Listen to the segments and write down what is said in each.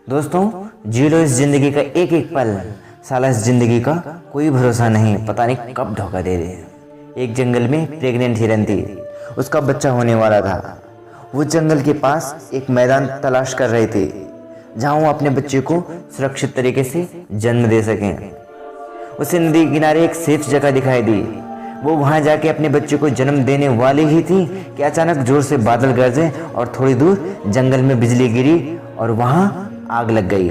दोस्तों, जी लो इस जिंदगी का एक एक पल, साला इस जिंदगी का कोई भरोसा नहीं, पता नहीं कब धोखा दे दे। एक जंगल में प्रेग्नेंट हिरन थी, उसका बच्चा होने वाला था। वो जंगल के पास एक मैदान तलाश कर रहे थे जहां वो अपने बच्चे को सुरक्षित तरीके से जन्म दे सकें। उसे नदी किनारे एक सेफ जगह दिखाई दी। वो वहां जाके अपने बच्चे को जन्म देने वाली ही थी कि अचानक जोर से बादल गरजे और थोड़ी दूर जंगल में बिजली गिरी और वहां आग लग गई।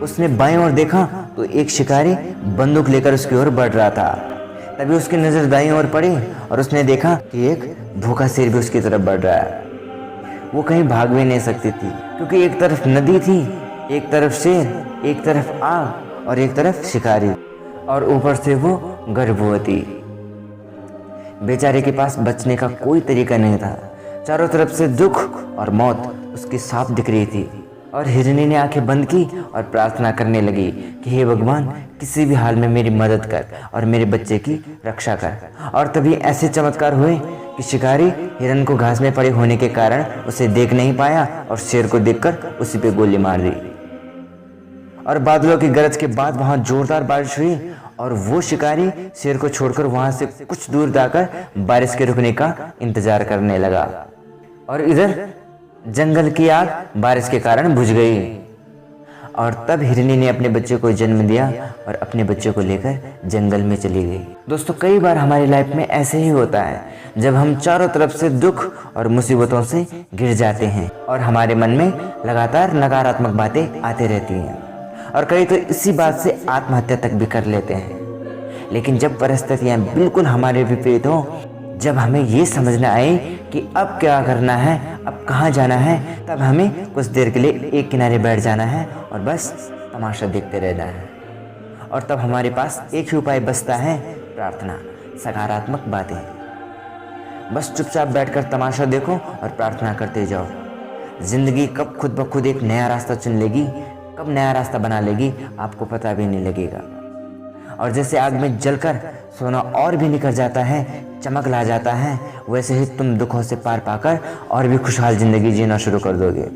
उसने बाएं ओर देखा तो एक शिकारी बंदूक लेकर उसकी ओर बढ़ रहा था। तभी उसकी नजर दाईं ओर पड़ी और उसने देखा कि एक भूखा शेर भी उसकी तरफ बढ़ रहा है। वो कहीं भाग भी नहीं सकती थी क्योंकि एक तरफ नदी थी, एक तरफ शेर, एक तरफ आग और एक तरफ शिकारी, और ऊपर से वो गर्भवती। बेचारे के पास बचने का कोई तरीका नहीं था। चारों तरफ से दुख और मौत उसकी साफ दिख रही थी और हिरनी ने आंखें बंद की और प्रार्थना करने लगी कि हे भगवान, किसी भी हाल में मेरी मदद कर और मेरे बच्चे की रक्षा कर। और तभी ऐसे चमत्कार हुए कि शिकारी हिरन को घास में पड़े होने के कारण उसे देख नहीं पाया और शेर को देखकर उसी पे गोली मार दी। और बादलों की गरज के बाद वहां जोरदार बारिश हुई और वो शिकारी शेर को छोड़कर वहां से कुछ दूर जाकर बारिश के रुकने का इंतजार करने लगा। और इधर जंगल की आग बारिश के कारण बुझ गई और तब हिरनी ने अपने बच्चे को जन्म दिया और अपने बच्चे को लेकर जंगल में चली गई। दोस्तों, कई बार हमारी लाइफ में ऐसे ही होता है जब हम चारों तरफ से दुख और मुसीबतों से घिर जाते हैं और हमारे मन में लगातार नकारात्मक बातें आती रहती हैं और कई तो इसी बात से आत्महत्या तक भी कर लेते हैं। लेकिन जब परिस्थितियां बिल्कुल हमारे विपरीत हो, जब हमें ये समझना आए कि अब क्या करना है, अब कहाँ जाना है, तब हमें कुछ देर के लिए एक किनारे बैठ जाना है और बस तमाशा देखते रहना है। और तब हमारे पास एक ही उपाय बचता है, प्रार्थना, सकारात्मक बातें। बस चुपचाप बैठकर तमाशा देखो और प्रार्थना करते जाओ। जिंदगी कब खुद ब खुद एक नया रास्ता चुन लेगी, कब नया रास्ता बना लेगी, आपको पता भी नहीं लगेगा। और जैसे आग में जलकर सोना और भी निकल जाता है, चमक ला जाता है, वैसे ही तुम दुखों से पार पाकर और भी खुशहाल जिंदगी जीना शुरू कर दोगे।